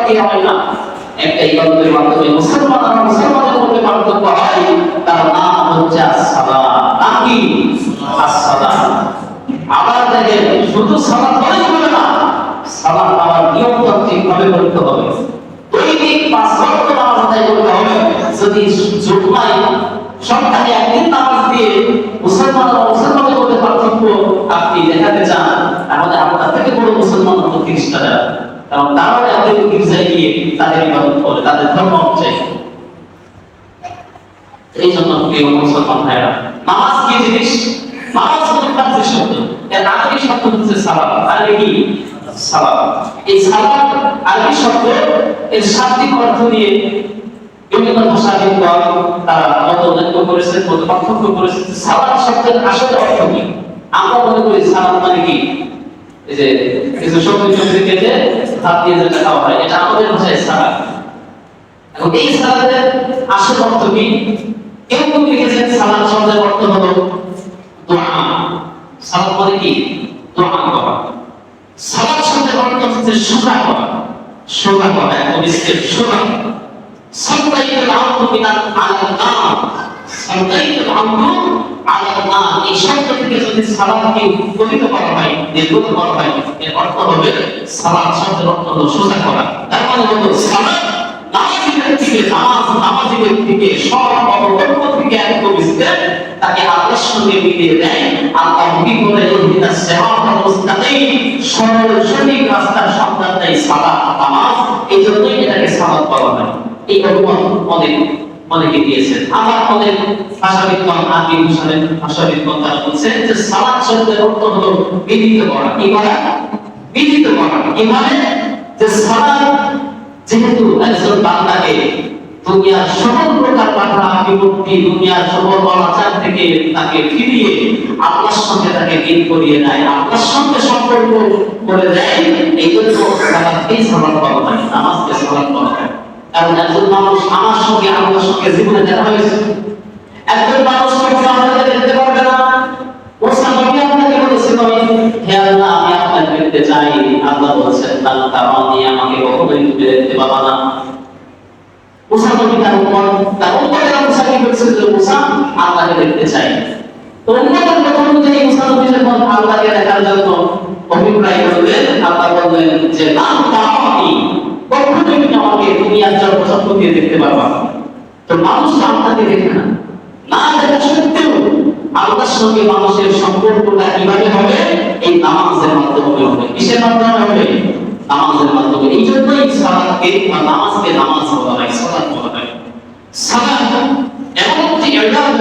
কি হয় না, একটা ইবাদতের মাধ্যমে মুসলমানের মধ্যে পার্থক্য হয়। তার নাম হচ্ছে as-সালাত। নাম কি? as-সালাত। আবার দেখেন শুধু সালাত বলেই হবে না, সালাত আবার নিয়মতান্ত্রিক ভাবে করতে হবে। দৈনিক 5 ওয়াক্ত নামাজ আদায় করতে হবে। যদি জুমায় সপ্তাহে একদিন নামাজ দিয়ে মুসলমানের মধ্যে পার্থক্য আপনি দেখাতে চান, তাহলে আপনার থেকে বড় মুসলমান হলো খ্রিস্টানরা। কারণ তারা একদিন গির্জায় গিয়ে তাদের ইবাদত করে, তাদের ধর্ম অনুযায়ী। এই জন্য প্রিয় মুসলমান ভাইরা, নামাজ কি জিনিস? নামাজ হচ্ছে ফার্সি শব্দ, এর আরবি শব্দ হচ্ছে সালাত। আরবি কি? সালাত। এই সালাত আরবি শব্দ, এর শাব্দিক অর্থ নিয়ে বিভিন্ন ভাষাবিদগণ তারা মতৈক্য করেছেন, মত পার্থক্য করেছেন। সালাত শব্দের আসল অর্থ কি? আমরা মনে করি সালাত মানে কি, এই যে কিছু সবজি কেটে ভাত দিয়ে যেটা খাওয়া হয়, এটা আমাদের ভাষায় সালাত। এখন এই সালাতের আসল অর্থ কি? কেউ কেউ লিখেছেন সালাত শব্দের অর্থ হলো দোয়া। সালাত মানে কি? দোয়া করা। সালাত শব্দের অর্থ হচ্ছে সোজা করা, সোজা করা, একদম স্ট্রেট সোজা। সালাইতুল আমরু মিনাল আলাম, সালাইতুল আমরু আলাম, এই শব্দ থেকে যদি সালাতকে উৎপন্ন করা হয়, নির্গত করা হয়, এর অর্থ হবে সালাত শব্দের অর্থ হলো সোজা করা। তার মানে হলো সালাত নামাজি ব্যক্তিকে সব অবকর্ম থেকে একত্রিত তাকে আল্লাহর সঙ্গে মিলিয়ে দেয়। আল্লাহ কি করে ইহদিনা সিরাতাল মুস্তাকিম, সরল সঠিক রাস্তার সন্ধান দেয় সালাত নামাজ। এই জন্যই এটাকে সালাত বলা হয়। এই অনুমান অনেকে দিয়েছেন। আবার অনেক ভাষাবিদগণ, আরবি ভাষাবিদগণ তারা বলছেন যে সালাত শব্দের অর্থ হলো বিধিত করা। কি করা? বিধিত করা। কিভাবে? যে সালাত যেহেতু একজন বান্দাকে দুনিয়ার সকল প্রকার বাধা বিপত্তি, দুনিয়ার সকল অনাচার থেকে তাকে ফিরিয়ে আল্লাহর সঙ্গে তাকে দিন করিয়ে দেয়, আল্লাহর সঙ্গে সম্পর্ক করে দেয়, এই জন্য সালাতকেই সালাত বলা হয়, নামাজকে সালাত বলা হয়। কারণ একজন মানুষ আমার সঙ্গে আল্লাহর সঙ্গে জীবনে দেখা হয়েছে। একজন মানুষ কখনো আমাকে দেখতে পারবে না। মুসা নবী আপনাকে বলেছিল, হে আল্লাহ আমি আপনাকে দেখতে চাই। আল্লাহ বলেছেন তার তাওয়ানি, আমাকে কখনোই তুমি দেখতে পাবা না। মুসা নবী তার উম্মতের মুসাকে বলেছিল যে মুসা আল্লাহকে দেখতে চাই। তো উম্মতের কথা অনুযায়ী মুসা নবী যখন আল্লাহকে দেখার জন্য অভিপ্রায় করলেন, আল্লাহ বললেন যে নাম তাওয়ানি, কখনোই তুমি আমাকে দুনিয়ার জগৎ দেখতে পারবা না। তো মানুষ আল্লাহকে দেখে না, না দেখা সত্ত্বেও আল্লাহর সঙ্গে মানুষের সম্পর্কটা কিভাবে হবে? এই নামাজের মাধ্যমে হবে। কিসের মাধ্যমে হবে? নামাজের মাধ্যমে। এই জন্যই সালাতকে বা নামাজকে নামাজ বলা হয়, সালাত বলা হয়। সালাত এমন একটি ইবাদত,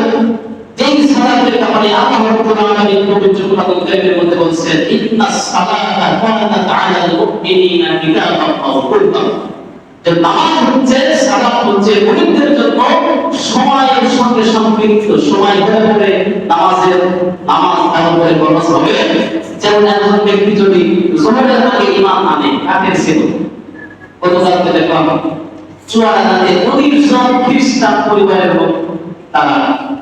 যেই সালাতের ব্যাপারে আল্লাহ রাব্বুল আলামিন পবিত্র কোরআনের মধ্যে বলছেন, ইন্নাস সালাতা কানাত আলাল মুমিনিনা কিতাবান মাওকুতা। যে নামাজ হচ্ছে, সালাত হচ্ছে মুমিনদের জন্য সময়ের সঙ্গে সম্পৃক্ত। সময় ধরে ধরে নামাজ তার উপরে খরচ হবে। যেমন একজন ব্যক্তি যদি জোহরের আগে ইমাম আনে, কাফের ছিল, গতকালকে দেখলাম চুয়াডাঙ্গাতে 19 জন খ্রিস্টান পরিবারের লোক, তারা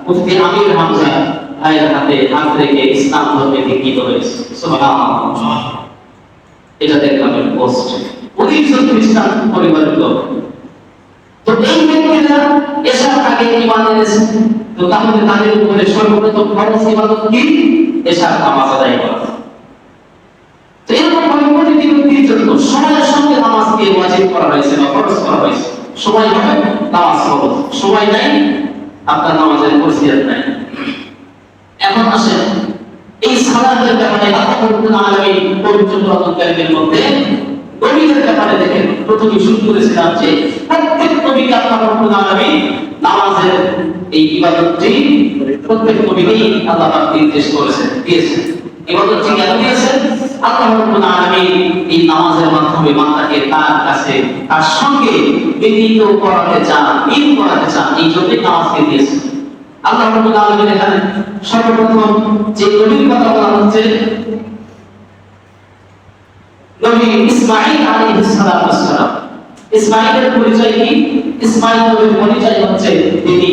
মুফতি আমির হামজা ভাইয়ের হাতে হাত রেখে ইসলাম ধর্মে দীক্ষিত হয়েছে। সুবহানাল্লাহ। এটা দেখলাম পোস্ট। 19 জন খ্রিস্টান পরিবারের লোক। তো এই ব্যক্তিরা এসার আগে ঈমান এনেছে। তো তাহলে তাদের উপরে সর্বপ্রথম ফরজ ইবাদত কি? এসার নামাজ আদায় করা। তো এরকম ভাবে প্রতিটি ব্যক্তির জন্য সময়ের সঙ্গে নামাজকে ওয়াজিব করা হয়েছে বা ফরজ করা হয়েছে। সময় হবে নামাজ ফরজ, সময় নাই আপনার নামাজের ফরজিয়ত নাই। এখন আসেন এই সালাতের ব্যাপারে আল্লাহ রাব্বুল আলামিন পবিত্র কোরআনের মধ্যে নবীদের ব্যাপারে দেখেন, প্রথমে শুরু করেছিলাম যে প্রত্যেক নবীকে আল্লাহ রাব্বুল আলামিন নামাজের এই ইবাদতটি প্রত্যেক নবীকেই আল্লাহ পাক নির্দেশ করেছেন, দিয়েছেন। ইবাদতটি কেন দিয়েছেন? আল্লাহ রাব্বুল আলামিন এই নামাজের মাধ্যমে বান্দাকে তার কাছে তার সঙ্গে মিলিত করাতে চান, মিল করাতে চান, এই জন্যই নামাজকে দিয়েছেন। আল্লাহ রাব্বুল আলামিন এখানে সর্বপ্রথম যে নবীর কথা বলা হচ্ছে, নবী ইসমাঈল আলাইহিস সালাম। ইসমাঈলের পরিচয় কি? ইসমাঈল নবীর পরিচয় হচ্ছে তিনি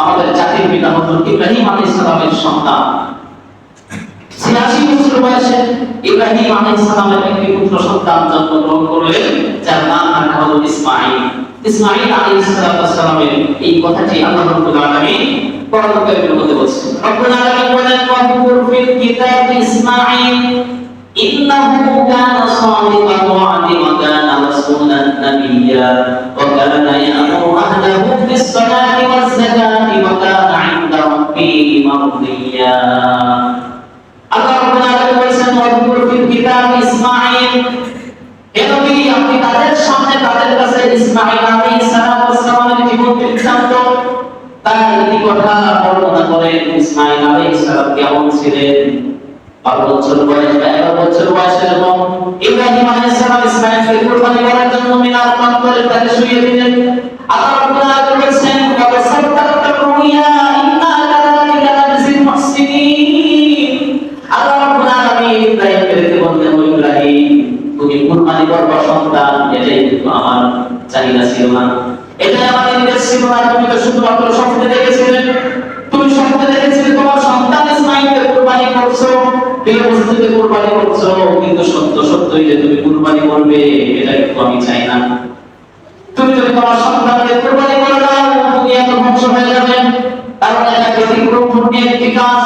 আমাদের জাতির পিতা হযরত ইব্রাহিম আলাইহিস সালামের সন্তান। 86 বছর বয়সে ইব্রাহিম আলাইহিস সালামের একটি পুত্র সন্তান জন্মগ্রহণ করলেন, যার নাম রাখা হলো ইসমাঈল। ইসমাঈল আলাইহিস সালামের এই কথাটি আল্লাহ রাব্বুল আলামিন কোরআন কারীমের মধ্যে বলেছেন। রব্বুল আলামিন বলেন, ওয়াজকুর ফিল কিতাবি ইসমাঈল ইন্নাহু কানা সাদিকাল ওয়াদি ওয়া কানা রাসূলান নাবিয়্যা ওয়া কানা ইয়া'মুরু আহলাহু বিস সালাতি ওয়াজ যাকাতি ওয়া কানা 'ইনদা রাব্বিহি মারদিয়্যা। আল্লাহ রাব্বুল আলামিন বলেছেন, ওয়াজকুর ফিল কিতাবি ইসমাঈল, হে নবী আপনি তাদের সামনে তাদের কাছে ইসমাঈল আলাইহিস সালামের জীবন বৃত্তান্ত তার এই কথা বর্ণনা করেন। ইসমাঈল আলাইহিস সালাম কেমন ছিলেন? 12 বছর বয়স বা 11 বছর বয়সে যখন ইব্রাহিম আলাইহিস সালাম ইসমাঈলকে কুরবানি করার জন্য মিনার প্রান্তরে তাকে শুইয়ে দিলেন, আল্লাহ রাব্বুল আলামিন বলেছেন, ওয়া সাদ্দাকাতা রুইয়া ইন্না কাযালিকা নাজজিল মুহসিনিন। আল্লাহ রাব্বুল আলামিন ইব্রাহিমকে দেখে বললেন, ও ইব্রাহিম তুমি কুরবানি করবা সন্তান, এটাই কিন্তু আমার চাহিদা ছিল না, এটাই আমার নির্দেশ ছিল না। তুমি তো শুধুমাত্র স্বপ্নে দেখেছিলে, তুমি স্বপ্নে দেখেছিলে তোমার সন্তান ইসমাঈলকে কুরবানি করছো, প্রিয় বস্তুকে কুরবানি করছো, কিন্তু সত্য সত্যই যে তুমি কুরবানি করবে এটা কিন্তু আমি চাই না। তুমি যদি তোমার সন্তানকে কুরবানি করে দাও দুনিয়া তো ধ্বংস হয়ে যাবে। কারণ এটা ব্যতিক্রম ঘটিয়ে একটি কাজ,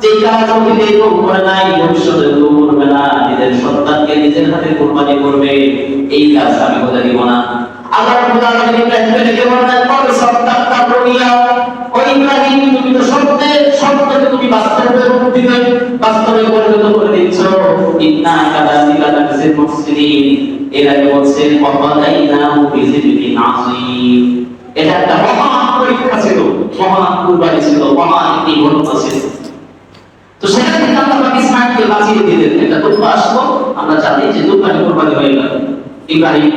যে কাজ অতীতে কেউ করে নাই, ভবিষ্যতে কেউ করবে না, নিজের সন্তানকে নিজের হাতে কুরবানি করবে, এই কাজ আমি হতে দিব না। আল্লাহ রাব্বুল আলামিন ইব্রাহিমকে ডেকে বললেন, কবে সাদ্দাকাতা রুইয়া, ও ইব্রাহিম তুমি তো স্বপ্নকে তুমি বাস্তবে রূপ দিবে, বাস্তবে পরিণত করে দিচ্ছ। ইন্না কাযালিকা নাজজিল মুহসিনিন, এর আগে বলছেন ওয়াফাদাইনাহু বিযিবহিন আযীম। এটা একটা মহান পরীক্ষা ছিল, মহান কুরবানি ছিল, মহান একটি ঘটনা ছিল। তো সেখান থেকে আল্লাহ পাক ইসমাঈলকে বাঁচিয়ে দিলেন। এটা দুঃখ আসলো, আমরা জানি যে দুঃখানি কুরবানি হয়ে গেল। ইব্রাহিম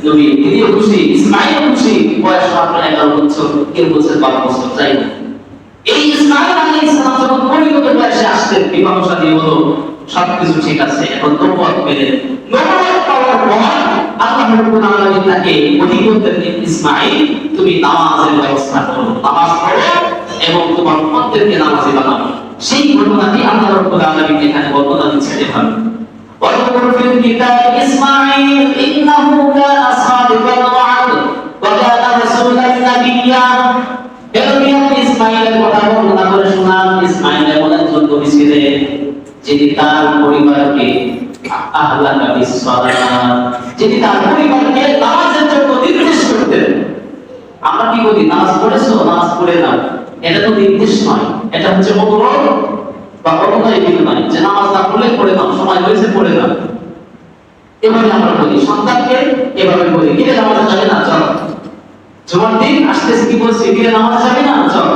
নবী তিনিও খুশি, ইসমাঈলও খুশি, বয়স মাত্র 11 বছর, কেউ বলছে 12 বছর, যাই হোক। এই ইসমাঈল আলাইহিস সালাম যখন পরিণত বয়সে আসতেন, বিবাহ শাদী হলো, সবকিছু ঠিক আছে, এখন নবুয়ত পেলেন। নবুয়ত পাওয়ার পর আল্লাহ রাব্বুল আলামিন তাকে ওহী করতেন, ইসমাঈল তুমি নামাজের ব্যবস্থা করো, নামাজ পড়ো এবং তোমার উম্মতদেরকে নামাজি বানাও। সেই ঘটনাটি আল্লাহ রাব্বুল আলামিন এখানে বর্ণনা দিচ্ছেন এভাবে, ওয়াজকুর ফিল কিতাবি ইসমাঈল ইন্নাহু কানা সাদিকাল ওয়া'দ ওয়া কানা রাসূলান নাবিয়্যা। ইসমাঈলের কথা বর্ণনা করে শোনান। ইসমাঈল এমন একজন নবী ছিলেন যিনি তার পরিবারকে আহলাকা বিস সালাত, যিনি তার পরিবারকে নামাজের জন্য নির্দেশ করতেন। আমরা কি বলি, নামাজ পড়েছো, নামাজ পড়ে নাও, এটা তো নির্দেশ নয়, এটা হচ্ছে অনুরোধ বা অনুনয় বিনয়, যে নামাজ না পড়লে পড়ে নাও, সময় হয়েছে পড়ে নাও। এভাবে আমরা বলি, সন্তানকে এভাবে বলি, কিরে নামাজে যাবে না, চল। জুমার দিন আসতেছে, কি বলছি, কিরে নামাজে যাবে না, চল।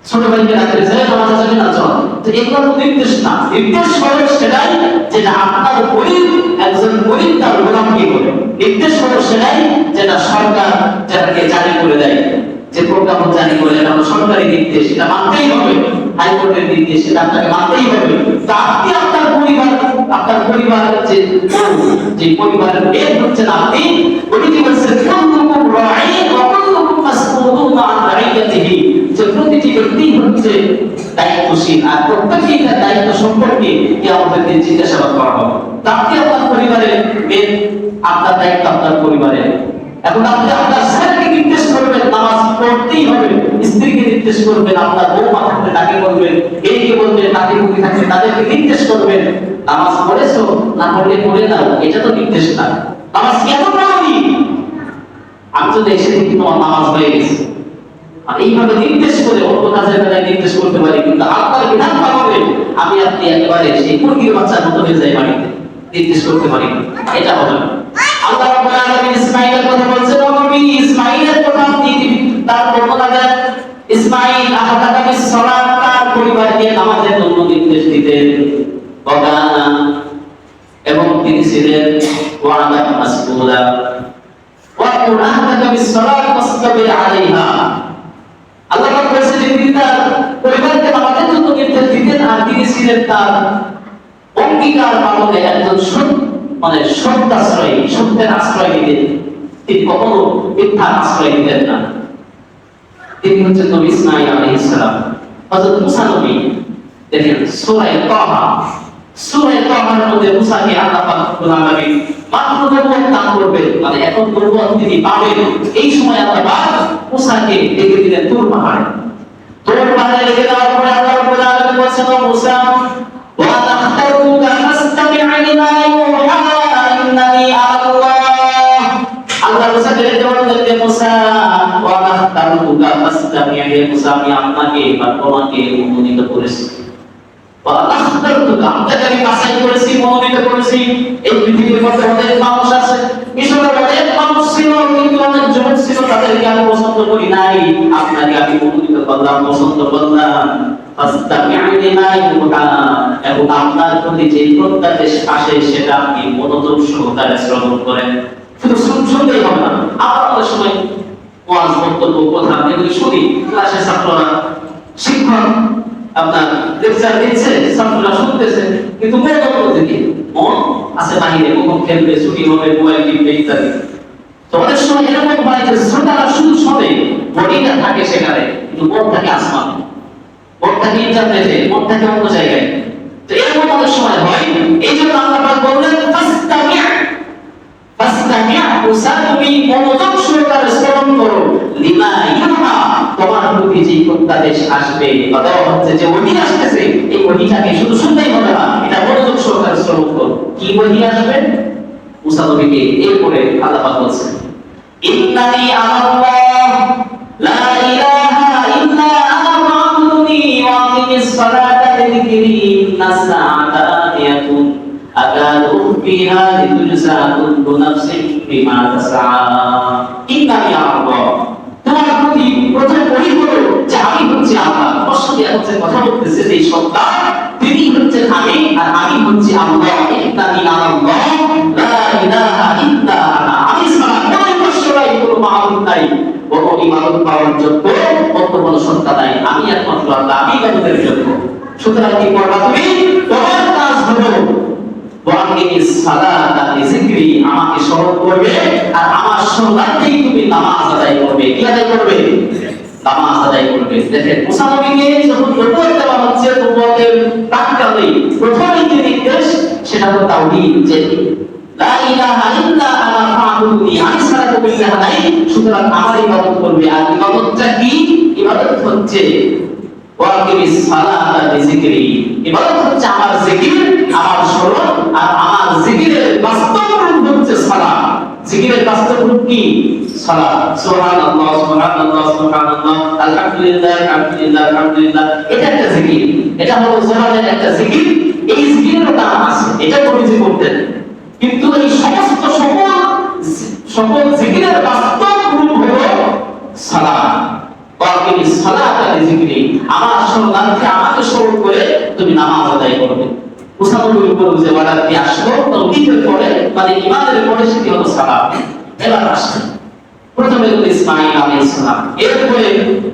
ছোট ভাইকে রাখতে যায়, নামাজে যাবে না, চল। তো এগুলো তো নির্দেশ না, নির্দেশ হলো সেটাই যেটা আপনার গরিব একজন গরিব তার গোলামকে বলে। নির্দেশ হলো সেটাই যেটা সরকার যেটাকে জারি করে দেয়, যে প্রোগ্রাম জারি করে, এটা হলো সরকারি নির্দেশ, এটা মানতেই হবে। হাইকোর্টের নির্দেশ, এটা আপনাকে মানতেই হবে। তা আপনি আপনার পরিবারের যে পরিবারের মেয়ে হচ্ছেন আপনি, উনি কি বলছেন, কুল্লুকুম রাঈন ওয়া কুল্লুকুম মাসউলুন আন রাঈয়াতিহি, যে প্রতিটি ব্যক্তি হচ্ছে দায়িত্বশীল, আর প্রত্যেকই তার দায়িত্ব সম্পর্কে কিয়ামতের দিন জিজ্ঞাসাবাদ করা হবে। তা আপনি আপনার পরিবারের মেয়ে, আপনার দায়িত্ব আপনার পরিবারের। এখন আপনি আপনার স্ত্রীকে নির্দেশ করবেন নামাজ পড়তেই হবে, স্ত্রীকে নির্দেশ করবেন, আপনার বউমা থাকলে তাকে বলবেন, এইকে বলবেন, নাতি পুতি থাকলে তাদেরকে নির্দেশ করবেন, নামাজ পড়েছো, না পড়লে পড়ে দাও, এটা তো নির্দেশ না। নামাজ কেন পড়াবি? আমি তো এসে দেখি তোমার নামাজ হয়ে গেছে। আর এইভাবে নির্দেশ করে অন্য কাজের বেলায় নির্দেশ করতে পারি, কিন্তু আল্লাহর বিধান পালনে আমি আপনি একেবারে সেই মুরগির বাচ্চার মতো হয়ে যাই, বাড়িতে নির্দেশ করতে পারি, এটা হবে না। আল্লাহ রাব্বুল আলামিন ইসমাঈলের কথা বলছেন, নবী ইসমাঈলের কথা আপনি তার বর্ণনা দেন। ইসমাঈল আহাদাকা বিস সালাত, তার পরিবারকে নামাজের জন্য নির্দেশ দিতেন। ওয়াকানা, এবং তিনি ছিলেন ওয়াদা মাসউলা, ওয়া কুরআনাকা বিস সালাত ওয়াসতাবির আলাইহা। আল্লাহ পাক বলেছেন যে তিনি তার পরিবারকে নামাজের জন্য নির্দেশ দিতেন, আর তিনি ছিলেন তার অঙ্গীকার পালনে একজন সত্যাশ্রয়ী, সত্যের আশ্রয় দিতেন। তিনি কখনো মিথ্যার আশ্রয় দিতেন না। তিনি হচ্ছেন নবী ইসমাঈল আলাইহিস সালাম। হযরত মুসা নবী দেখেন সূরা তাহা, সূরা তাহার মধ্যে মুসাকে আল্লাহ পাক রব্বুল আলামিন মাত্র নবুয়ত দান করবে, মানে এখন নবুয়ত তিনি পাবেন, এই সময় আল্লাহ পাক মুসাকে ডেকে দিলেন তুর পাহাড়ে। তুর পাহাড়ে ডেকে দেওয়ার পরে আল্লাহ রব্বুল আলামিন বলেছেন, ও মুসা ওয়া আখতারতুকা ফাসতামি' লিমা ইউহা ইন্নানি আল্লাহ। আল্লাহ মুসাকে ডেকে বললেন যে মুসা ওয়া আখতারতুকা ফাসতামি' হে মুসা, আমি আপনাকে বা তোমাকে মনোনীত করেছি, আমি বাছাই করেছি, মনোনীত করেছি। এই পৃথিবীর মধ্যে অনেক মানুষ আছে, মিশরের অনেক মানুষ ছিল, কিন্তু অনেক যুবক ছিল, তাদেরকে আমি পছন্দ করি নাই, আপনাকে আমি মনোনীত করলাম, পছন্দ করলাম। এবং আপনার প্রতি যে প্রত্যাদেশ আসে সেটা আপনি মনোযোগ সহকারে শ্রবণ করেন। শুধু শুনলেই হবে না, আপনার সময় ওয়াজ বক্তব্য কথা এগুলি শুনি, ক্লাসে ছাত্ররা শিক্ষক আপনার লেকচার দিচ্ছে, ছাত্ররা শুনতেছে, কিন্তু মন থেকে মন আছে বাহিরে, কখন খেলবে, ছুটি হবে, মোবাইল টিপবে ইত্যাদি। তো অনেক সময় এরকম হয় যে শ্রোতারা শুধু শোনে, বডিটা থাকে সেখানে, কিন্তু মন থাকে আসমান, মন থাকে ইন্টারনেটে, মন থাকে অন্য জায়গায়। তো এরকম অনেক সময় হয়, এই জন্য আল্লাহ পাক বললেন ফাসতামি', ফাসতামি' মুসা তুমি মনোযোগ সহকারে শ্রবণ করো, লিমা ইউহা তোমার প্রতি যে প্রত্যাদেশ আসবে, কথা হচ্ছে যে ওহী আসতেছে, এই ওহীটাকে শুধু শুনতেই হবে না, এটা মনোযোগ সহকারে শ্রবণ করো। কি ওহী আসবে? মুসা নবীকে এরপরে আল্লাহ পাক বলেন, ইন্নানি আল্লাহ লা ইলাহা ইল্লা আনা ফা'বুদনি ওয়া আকিমিস সালাতা লিযিকরি ইন্নাস সাআতা আতিয়াতুন আকাদু ফিহা লিতুজজা কুল্লু নাফসিন বিমা তাসআ। ইন্নানি আল্লাহ, তোমার প্রতি প্রথম ওহী হলো যে আমি হচ্ছে আল্লাহ, প্রশ্ন দেয়া হচ্ছে, কথা বলতেছে যে সত্তা তিনি হচ্ছেন আমি, আর আমি হচ্ছি আল্লাহ। ইন্নানি আল্লাহ লা ইলাহা ইল্লা আনা, আমি ছাড়া কোনো ঈশ্বরাই কোনো মাবুদ নাই, কোনো ইবাদত পাওয়ার যোগ্য অন্য কোনো সত্তা নাই, আমি একমাত্র আল্লাহ, আমি ইবাদতের যোগ্য। সুতরাং কি করবা তুমি? তোমার কাজ হলো ওয়াকিমিস সালাতা লিযিকরি, আমাকে স্মরণ করবে, আর আমার স্মরণার্থেই তুমি নামাজ আদায় করবে। কি আদায় করবে? নামাজ আদায় করবে। দেখেন মুসা নবীকে যখন নবুয়ত দেওয়া হচ্ছে, নবুয়তের প্রাক্কালে প্রথমেই যে নির্দেশ সেটা হলো তাওহীদ, যে লা ইলাহা ইল্লা আনা ফা'বুদনি, আমি ছাড়া কোনো ইলাহ নাই, সুতরাং আমার ইবাদত করবে। আর ইবাদতটা কি? ইবাদত হচ্ছে ওয়াকিমিস সালাতা লিযিকরি, ইবাদত হচ্ছে আমার জিকির, আমার স্মরণ, আর আমার জিকিরের বাস্তব রূপ হচ্ছে সালাত। জিকিরের বাস্তব রূপ কি? সালাত। সুবহানাল্লাহ সুবহানাল্লাহ সুবহানাল্লাহ, আলহামদুলিল্লাহ আলহামদুলিল্লাহ আলহামদুলিল্লাহ, এটা একটা জিকির, এটা হলো জোহরের একটা জিকির। এই জিকিরের নাম আছে, এটা নবীজি করতেন, কিন্তু এই সমস্ত সকল জিকিরের বাস্তব রূপ হলো সালাত। ওয়াকিমিস সালাতা লিযিকরি, আমার স্মরণার্থে আমাকে স্মরণ করে তুমি নামাজ আদায় করবে। মুসা নবীর উপর যে ওয়াদাটি আসলো তাওহীদের পরে, মানে ঈমানের পরে, সেটি হলো সালাত। এবার আসছে প্রথমে হলো ইসমাঈল আলাইহিস সালাম, এরপরে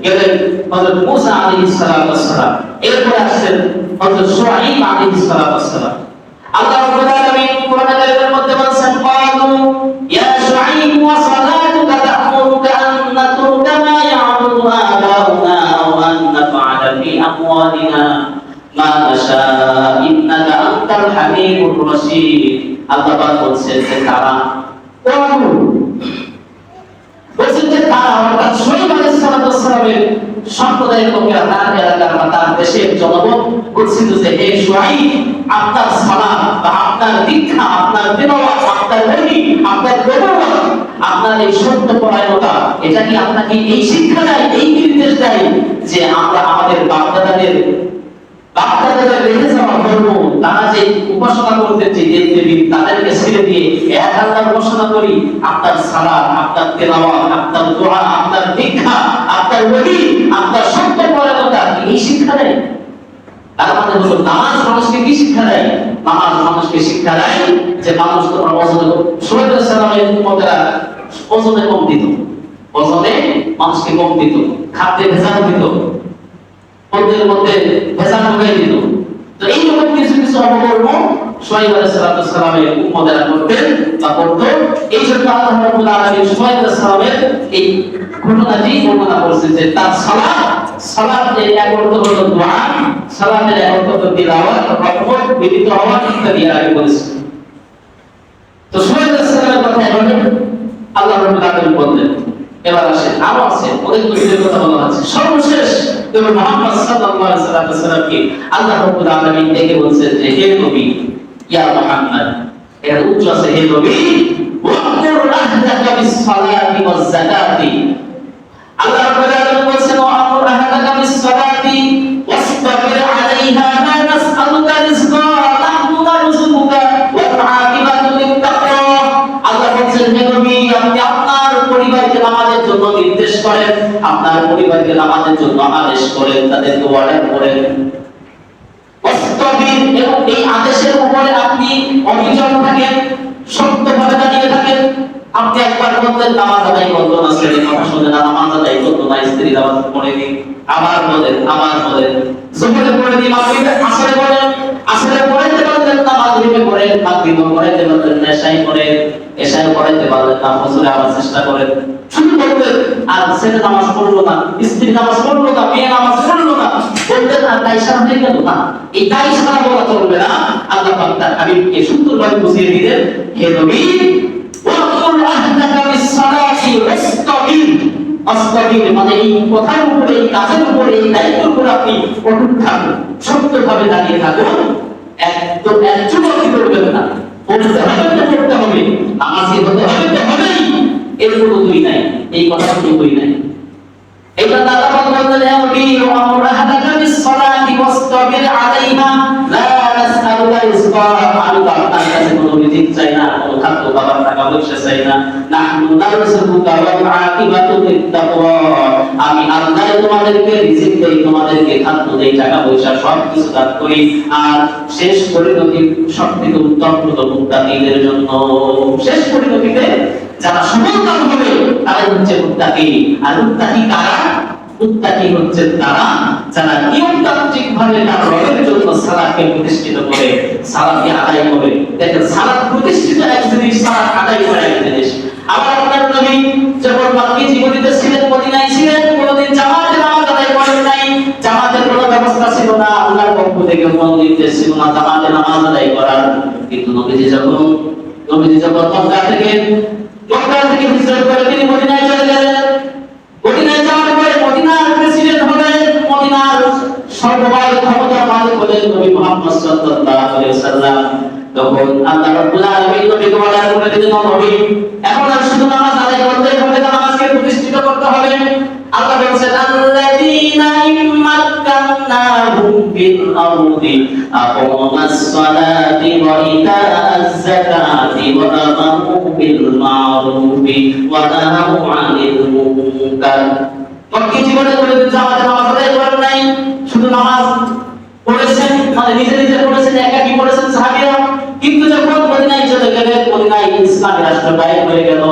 গেলেন হযরত মুসা আলাইহিস সালাম, এরপরে আসছেন হযরত শুআয়ব আলাইহিস সালাম। আল্লাহ রাব্বুল আলামিন কোরআন কারীমের মধ্যে বলেছেন, ক্বালু ইয়া শুআয়ব ওয়া সালাতুকা তা'মুরুকা আন নাতরুকা মা ইয়া'বুদু আবাউনা ওয়া আন নাফ'আলা ফি আমওয়ালিনা মা নাশা ইন্নাকা আনতাল হালিমুর রাশীদ। আল্লাহ পাক বলছেন যে তারা অর্থাৎ শুআয়ব আলাইহিস সালামের সম্প্রদায়ের লোকেরা, তার এলাকার বা তার দেশের জনগণ বলছিল যে হে শুআয়ব, আপনার সালাত বা আপনার দীক্ষা, আপনার তিলাওয়াত, আপনার ওহী, আপনার নবুয়ত, আপনার এই সত্য পরায়ণতা, এটা কি আপনাকে এই শিক্ষা দেয়, এই নির্দেশ দেয় যে আমরা আমাদের বাপ-দাদাদের রেখে যাওয়া ধর্ম, তারা যে উপাসনা করতেন যে দেব-দেবী, তাদেরকে ছেড়ে দিয়ে এক আল্লাহর উপাসনা করি? আপনার সালাত, আপনার তিলাওয়াত, আপনার দোয়া, আপনার দীক্ষা, আপনার ওহী, আপনার সত্য পরায়ণতা এই শিক্ষা দেয়। তার মানে হলো নামাজ মানুষকে কি শিক্ষা দেয়? নামাজ মানুষকে শিক্ষা দেয় যে মানুষ তোমার ওজনে, শুআয়ব আলাইহিস সালামের উম্মতেরা ওজনে কম দিত, ওজনে মানুষকে কম দিত, খাদ্যে ভেজাল দিত, পদের মধ্যে ভেজাল ঢুকাই দিত। তো এইরকম কিছু কিছু অপকর্ম শুআয়ব আলাইহিস সালামের উম্মতেরা করতেন বা করত। এই জন্য আল্লাহ রাব্বুল আলামিন শুআয়ব আলাইহিস সালামের এই ঘটনাটি বর্ণনা করেছেন যে তার সালাত সালাতের এক অর্থ হলো দোয়া, সালাতের এক অর্থ হলো তিলাওয়াত, রহমত, বিনীত হওয়া ইত্যাদি আগে বলেছি। তো সুহাইব আলাইহিস সালামের কথা এভাবে আল্লাহ রাব্বুল আলামিন বললেন। এবার আসেন আরো আছে অনেক নবীদের কথা বলা আছে। সর্বশেষ নবী মুহাম্মদ সাল্লাল্লাহু আলাইহি ওয়াসাল্লামকে আল্লাহ রাব্বুল আলামিন ডেকে বলছেন যে হে নবী, ইয়া মুহাম্মদ, এর উচ্চ আছে হে নবী, ওয়াকুর আহদাকা বিস সালাতি ওয়াজ যাকাতি। আল্লাহ রাব্বুল আলামিন বলছেন ওয়াকুর আহদাকা বিস সালাতি ওয়াসতাবির আলাইহা লা নাসআলুকা রিজকা নাহনু নারযুকুকা ওয়াল আকিবাতু লিত-তাকওয়া। আল্লাহ বলছেন হে নবী, আপনি আপনার পরিবারকে নামাজের জন্য নির্দেশ করেন, আপনার পরিবারকে নামাজের জন্য আদেশ করেন, তাদেরকে অর্ডার করেন। ওয়াসতাবির, এবং এই আদেশের উপরে আপনি অবিচল থাকেন, শক্তভাবে দাঁড়িয়ে থাকেন। আপনি একবার বললেন নামাজ আদায় করলো না, ছেলে কথা শুনে না, নামাজ আদায় করলো না, স্ত্রী নামাজ পড়ে দিন, আবার বলেন জোহরে পড়ে দিন, মাগরিবে আসরে বলেন, আসরে পড়াইতে পারলেন না, মাগরিবে পড়েন, মাগরিবে পড়াইতে পারলেন না, এশায় পড়াইতে পারলেন না, ফজরে আবার চেষ্টা করেন। শুধু বলতেন আর ছেলে নামাজ পড়লো না, স্ত্রী নামাজ পড়লো না, মেয়ে নামাজ পড়লো না, বলতেন আর তাই সারা হয়ে গেল না। এই তাই সারা বলা চলবে না। আল্লাহ পাক তার হাবিবকে সুন্দরভাবে বুঝিয়ে দিলেন, হে নবী, ওয়াকুল আহদাকা বিস সালাতি ওয়াসতাবির। আস্তাবির মানে এই কথার উপরে, এই কাজের উপরে, এই দায়িত্বের উপরে আপনি অটুট থাকুন, শক্তভাবে দাঁড়িয়ে থাকুন, একদম একচুলও কি করবেন না। পড়তে হবে, নামাজি হতে হবেই, এর কোনো দুই নাই, এই কথা কোনো দুই নাই। এটা আল্লাহ পাক বললেন হে নবী, ওয়াকুল আহদাকা বিস সালাতি ওয়াসতাবির আলাইহা লা নাসআলুকা রিজকা। আমি তো আপনার কাছে কোনো রিজিক চাই না, কোনো খাদ্য খাবার টাকা পয়সা চাই না। নাহনু নারযুকুকা ওয়াল আকিবাতু লিত-তাকওয়া। আমি আল্লাহ তোমাদেরকে রিজিক দেই, তোমাদেরকে খাদ্য দেই, টাকা পয়সা সব কিছু দান করি, আর শেষ পরিণতি সবথেকে উত্তম হলো মুত্তাকিদের জন্য। শেষ পরিণতিতে যারা সফলকাম হবে তারাই হচ্ছে মুত্তাকি। আর মুত্তাকি কারা? মুত্তাকি হচ্ছে তারা যারা নিয়মতান্ত্রিক ভাবে তার রবের জন্য সালাতকে প্রতিষ্ঠিত করে, সালাতকে আদায় করে। দেখেন সালাত প্রতিষ্ঠিত এক জিনিস, সালাত আদায় করা এক জিনিস। আবার আপনার নবী যখন মক্কি জীবনীতে ছিলেন, মদিনায় ছিলেন, কোনদিন জামাতে নামাজ আদায় করেন নাই। জামাতের কোনো ব্যবস্থা ছিল না, আল্লাহর পক্ষ থেকে কোনো নির্দেশ ছিল না জামাতে নামাজ আদায় করার। কিন্তু নবীজি যখন মক্কা থেকে হিজরত করে তিনি মদিনায় চলে গেলেন। মদিনায় যাওয়ার পরে মদিনার প্রেসিডেন্ট হলেন, মদিনার সর্বময় ক্ষমতার মালিক হলেন নবী মুহাম্মদ সাল্লাল্লাহু আলাইহি ওয়াসাল্লাম। তখন আল্লাহ রাব্বুল আলামিন নবীকে অর্ডার করে দিলেন, নবী এখন আর শুধু নামাজ আদায় করতে হবে না, নামাজকে প্রতিষ্ঠিত করতে হবে। আল্লাহ বলেছেন আল্লাযীনা ইম্মাক্কান্নাহুম ফিল আরদি আকামাস সালাতি ওয়া ইতাআজ যাকাতি ওয়া আমারু বিল মা'রুফি ওয়া নাহাউ আনিল মুনকার। মক্কি জীবনে করে জামাতে নামাজ আদায় করেন নাই, শুধু নামাজ পড়েছেন, মানে নিজে পড়েছেন, একাকী পড়েছেন সাহাবীরা। কিন্তু যখন মদিনায় চলে গেলেন, মদিনায় ইসলামী রাষ্ট্র কায়েম হয়ে গেল।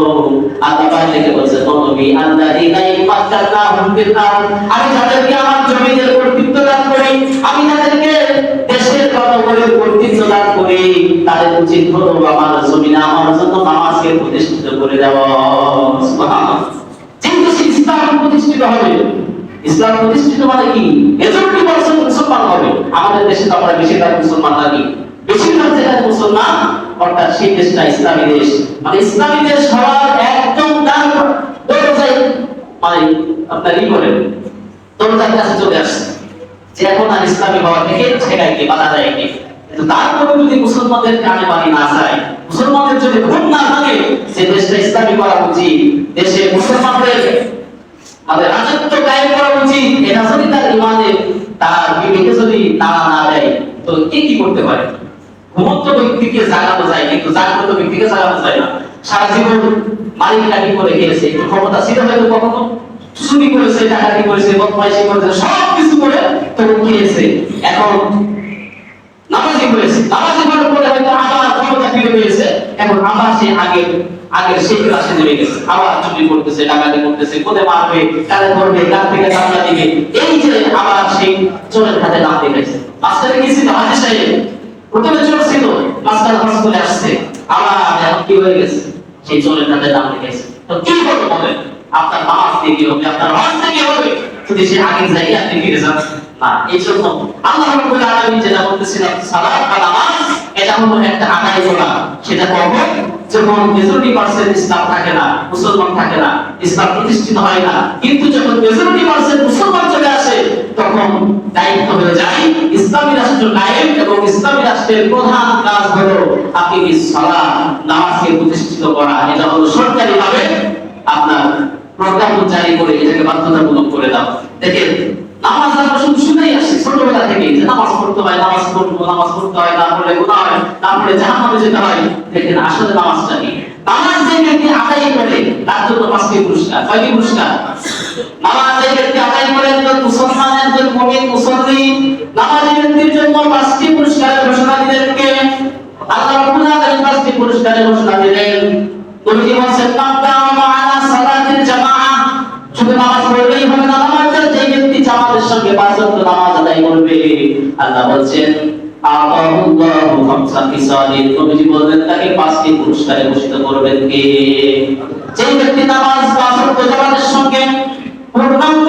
আল্লাহ পাক থেকে বলেছেন, নবী আল্লাযীনা ইম্মাক্কান্নাহুম ফিল আরদ, আমি যাদেরকে আমার জমিনের কর্তৃত্ব দান করি, আমি যাদেরকে দেশের জনগণের কর্তৃত্ব দান করি, তাদের উচিত হলো আমার জমিনে আমার জন্য নামাজকে প্রতিষ্ঠিত করে দেওয়া। সুবহানাল্লাহ। কিন্তু ইসলাম প্রতিষ্ঠিত হবে, ইসলাম প্রতিষ্ঠিত মানে কি? মেজরিটি পার্সেন্ট মুসলমান হবে। আমাদের দেশে তো আমরা বেশিরভাগ মুসলমান নাকি, বেশিরভাগ যেখানে মুসলমান, অর্থাৎ সেই দেশটা ইসলামী দেশ। মানে ইসলামী দেশ হওয়ার একদম ডান দরজায়, মানে আপনার কি করেন, দরজার কাছে চলে আসছে যে এখন আর ইসলামী হওয়া থেকে ছেড়াই কি বাধা দেয় কি। কিন্তু তারপরে যদি মুসলমানদের কানে পানি না যায়, মুসলমানদের যদি ঘুম না ভাঙে যে দেশটা ইসলামী করা উচিত, দেশে মুসলমানদের রাজত্ব কায়েম করা উচিত, এটা যদি তার ইমানে, তার বিবেকে যদি নাড়া না দেয়, তো কি করতে পারে? ঘুমন্ত ব্যক্তিকে জাগানো যায়, কিন্তু জাগ্রত ব্যক্তিকে জাগানো যায় না। সারা জীবন মালিক ডাকি করে গিয়েছে, একটু ক্ষমতা ছিল হয়তো, কখনো চুরি করেছে, ডাকাতি করেছে, বদমাইশি করেছে, সব কিছু করে তখন গিয়েছে। এখন নামাজি করেছে, নামাজি করার পরে হয়তো আবার ক্ষমতা ফিরে পেয়েছে, এখন আবার সে আগের সেই ক্লাসে নেমে গেছে, আবার চুরি করতেছে, ডাকাতি করতেছে, কোথায় মারবে, কানে ধরবে, কান থেকে চামড়া দিবে, এই যে আবার সেই চোরের হাতে নাম দেখাইছে। মাস্টারে কি ছিল? হাজির সাহেব প্রথমে চোর ছিল, মাস্টার হস চলে আসছে, আবার এখন কি হয়ে গেছে? সেই চোরের হাতে নাম দেখাইছে। তো কি করবো বলেন? আপনার নামাজ দিয়ে কি হবে? আপনার হজ দিয়ে কি হবে? যদি সে আগের জায়গায় আপনি ফিরে যান না। এই জন্য আল্লাহ রাব্বুল আলামিন যেটা বলতেছিলেন সালাত বা নামাজ এটা হলো একটা আদায় করা। সেটা কখন? যখন মেজরিটি পার্সেন্ট ইসলাম থাকে না, মুসলমান থাকে না, ইসলাম প্রতিষ্ঠিত হয় না। কিন্তু যখন মেজরিটি পার্সেন্ট মুসলমান চলে আসে তখন দায়িত্ব হয়ে যায় ইসলামী রাষ্ট্র কায়েম, এবং ইসলামী রাষ্ট্রের প্রধান কাজ হলো আপনি সালাত নামাজকে প্রতিষ্ঠিত করা। এটা হলো সরকারিভাবে আপনার প্রজ্ঞাপন জারি করে এটাকে বাধ্যতামূলক করে দাও। দেখেন নামাজ আমরা শুধু শুনেই আসি ছোটবেলা থেকে যে নামাজ পড়তে হয়, নামাজ পড়বো, নামাজ পড়তে হয়, না পড়লে গুনাহ হয়, না পড়লে জাহান্নামে যেতে হয়। দেখেন আসলে নামাজটা কি? নামাজ যে ব্যক্তি আদায় করে তার জন্য 5টি পুরস্কার। কয়টি পুরস্কার? নামাজ যে ব্যক্তি আদায় করে, একজন মুসলমান, একজন মুমিন মুসল্লি, নামাজি ব্যক্তির জন্য 5টি পুরস্কারের ঘোষণা দিলেন কে? আল্লাহ রাব্বুল আলামিন 5টি পুরস্কারের ঘোষণা দিলেন। নবীজি বলেছেন মাক্কামা আলা সালাতিল জামাআহ, শুধু নামাজ পড়লেই হবে না, নামাজের যে ব্যক্তি জামাতের সঙ্গে 5 ওয়াক্ত নামাজ আদায় করবে আল্লাহ বলেন আতাহুল্লাহু খামসা ফিসালিন, নবীজি বলেন তাকে 5টি পুরস্কারে ভূষিত করবেন কে? যে ব্যক্তি নামাজ 5 ওয়াক্ত জামাতের সঙ্গে পূর্ণাঙ্গ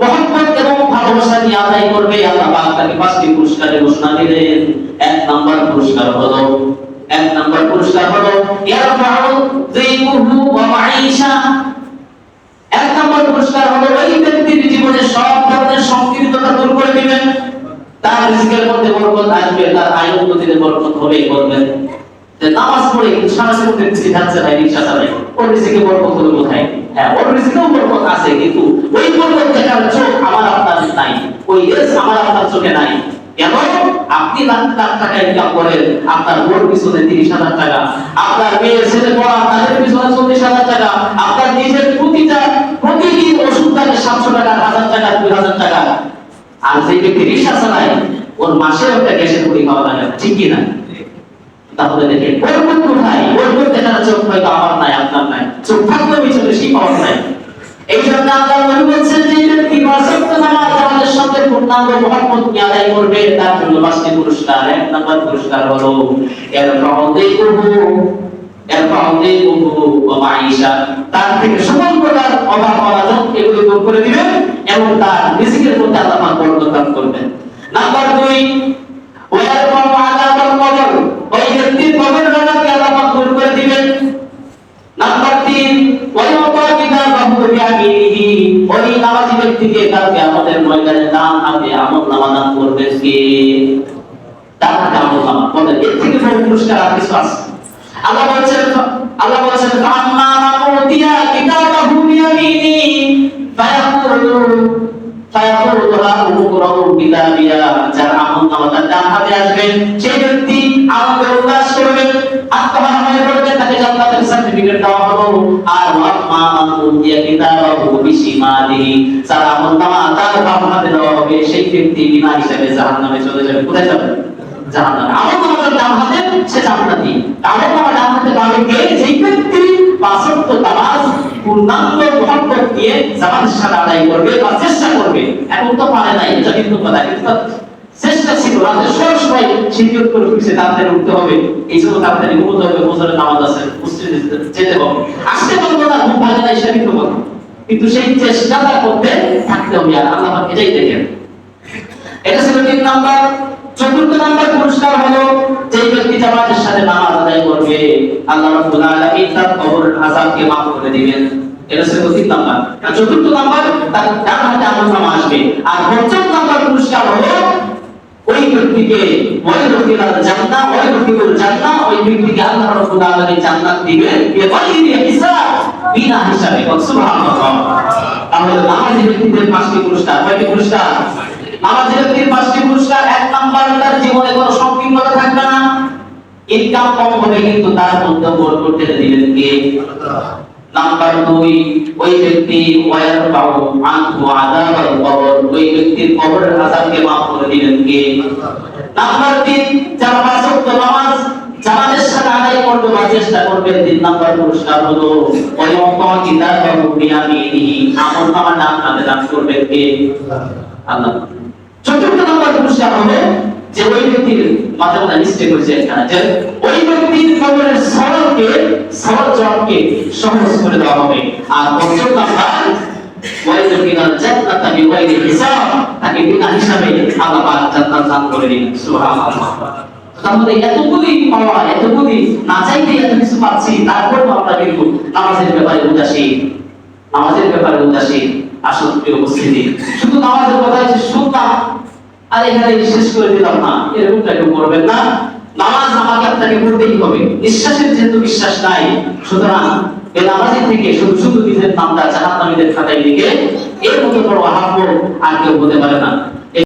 মহব্বত এবং ভালোবাসা নিয়ে আদায় করবে আল্লাহ পাক তাকে 5টি পুরস্কারে ঘোষণা দিলেন। 1 নাম্বার পুরস্কার হলো ইয়ারফাউ যিকুহু ওয়া মাঈশা। 1 নম্বর পুরস্কার হলো ওই ব্যক্তির জীবনে সব ধরনের সংকীর্ণতা দূর করে দিবেন, তার রিজিকের মধ্যে বরকত আসবে, তার আয় উন্নতিতে বরকত হবেই করবেন। যে নামাজ পড়ে সারা জীবন রিজিক যাচ্ছে না, রিকশা চালায়, ওর রিজিকে বরকত হলো কোথায়? হ্যাঁ, ওর রিজিকেও বরকত আছে, কিন্তু ওই বরকত দেখার চোখ আমার আপনার নাই, ওই রেস আমার আপনার চোখে নাই। কেন? আপনি লাখ লাখ টাকা ইনকাম করেন, আপনার বোর পিছনে 30,000 টাকা, আপনার মেয়ের ছেলে পড়া তাদের পিছনে 40,000 টাকা, আপনার নিজের প্রতিদিন ওষুধ লাগে 700 টাকা, 1000 টাকা, 2000 টাকা। আর যে ব্যক্তি রিকশা চালায় ওর মাসে একটা গ্যাসের পুরি খাওয়া লাগে, ঠিক কি না? তাহলে দেখেন বরকত কোথায়? বরকত দেখার চোখ হয়তো আমার নাই, আপনার নাই, চোখ থাকলেও পিছনে সেই পাওয়া নাই। এই জন্য আল্লাহ নবী বলেছেন যে ব্যক্তি 5 ওয়াক্ত নামাজ আমাদের সঙ্গে পূর্ণাঙ্গ মহব্বত নিয়ে আদায় করবে তার জন্য 5টি পুরস্কার। 1 নম্বর পুরস্কার হলো ইয়ারফাউ যিকুহু ওয়া মাঈশা, তার থেকে সকল প্রকার অভাব অনাটন এগুলো দূর করে দিবেন এবং তার রিজিকের মধ্যে আল্লাহ পাক বরকত দান করবেন। নাম্বার 2 ওয়ারফাউ আযাবাল কবর, ওই ব্যক্তির কবরের আযাবকে আল্লাহ পাক দূর করে দিবেন। নাম্বার 3 ওয়ায়ুতা কিতাবাহু বিয়ামিনিহি, ওই নামাজি ব্যক্তিকে কালকে আমাদের ময়দানে ডান হাতে আমলনামা দান করবেন কে? ডান হাতে আমলনামা। বলেন এর থেকে বড় পুরস্কার আর কিছু আছে? আল্লাহ বলেছেন ফাম্মা মান উতিয়া কিতাবাহু বিয়ামিনি ফায়াকুলু হা উমকুরাউ কিতাবিয়া, যার আমলনামাটা ডান হাতে আসবে সেই ব্যক্তি আনন্দে উল্লাস করবেন, আত্মহারাময় করবেন, তাকে জান্নাতের সার্টিফিকেট দেওয়া হলো। আর ওয়াম্মা মান উতিয়া কিতাবাহু বিশিমালিহি, যার আমলনামা তার বাম হাতে দেওয়া হবে সেই ব্যক্তি বিনা হিসাবে জাহান্নামে চলে যাবে। কোথায় যাবে? জাহান্নামে। আমলনামা ডান হাতে সে জান্নাতি, আমলনামা ডান হাতে পাবে কে? যেই ব্যক্তি 5 ওয়াক্ত নামাজ পূর্ণাঙ্গ মহব্বত দিয়ে জামাতের সাথে আদায় করবে বা চেষ্টা করবে। এখন তো পারে নাই, এটা কিন্তু কথা, কিন্তু চেষ্টা ছিল, রাতে সব সময় সিদ্ধান্ত করে ফিরছে তাড়াতাড়ি উঠতে হবে, এই জন্য তাড়াতাড়ি ঘুমোতে হবে, ফজরের নামাজ আছে, মসজিদে যেতে হবে, আসতে পারবো না, ঘুম ভাঙে না, সেটা কিন্তু কথা, কিন্তু সেই চেষ্টাটা করতে থাকতে হবে। আর আল্লাহ পাক এটাই দেখেন। এটা ছিল 3 নাম্বার। 4 নাম্বার পুরস্কার হলো যে ব্যক্তি জামাতের সাথে নামাজ আদায় করবে আল্লাহ রাব্বুল আলামিন তার কবরের আযাবকে মাফ করে দিবেন। এটা ছিল 3 নাম্বার। আর 4 নাম্বার তার ডান হাতে আমলনামা আসবে। আর 5 নাম্বার পুরস্কার হলো ওই ব্যক্তিকে ওই ব্যক্তিকে আল্লাহ রাব্বুল আলামিন জান্নাত দিবেন বিগয়রি হিসাব, বিনা হিসাবে। সুবহানাল্লাহ। তাহলে নামাজি ব্যক্তিদের 5টি পুরস্কার। কয়টি পুরস্কার? নামাজি ব্যক্তির 5টি পুরস্কার। 1 নাম্বার, তার জীবনে কোনো সংকীর্ণতা থাকবে না, ইনকাম কম হবে কিন্তু তার মধ্যে বরকত ঢেলে দিবেন কে? নাম্বার 2 ওই ব্যক্তি ওয়ায়ারফাউ আনহু আযাবাল কবর, ওই ব্যক্তির কবরের আযাবকে মাফ করে দিবেন কে? নাম্বার 3 যারা 5 ওয়াক্ত নামাজ জামাতের সাথে আদায় করবে বা চেষ্টা করবে, 3 নাম্বার পুরস্কার হলো ওয়ায়ুতা কিতাবাহু বিয়ামিনিহি, আমলনামা ডান হাতে দান করবে কে? আল্লাহ। 4 নাম্বার পুরস্কার হলো যে ওই ব্যক্তির মাঝে মাঝে মিস্টেক হয়েছে এখানে, যে ওই ব্যক্তির কবরের সওয়াল জবাবকে সহজ করে দেওয়া হবে। আর 5 নাম্বার ওয়াইদুকিনাল জান্নাতা বিগাইরি হিসাব, তাকে বিনা হিসাবে আল্লাহ পাক জান্নাত দান করে দিবেন। সুবহানাল্লাহ। তাহলে এতগুলি পাওয়া, এতগুলি না চাইতে এত কিছু পাচ্ছি, তারপরেও আমরা কিন্তু নামাজের ব্যাপারে উদাসীন, নামাজের ব্যাপারে উদাসীন। আসল প্রিয় উপস্থিতি, শুধু নামাজের কথা যে শুনলাম আর এখানে শেষ করে দিলাম না, এরকমটা কেউ করবেন না। নামাজ আমাকে আপনাকে পড়তেই হবে। বিশ্বাসের যেহেতু বিশ্বাস নাই, সুতরাং বেনামাজি থেকে শুধু শুধু নিজের নামটা জাহান্নামীদের খাতায় লিখে এর মতো বড় আহাম্মক আর কেউ হতে পারে না।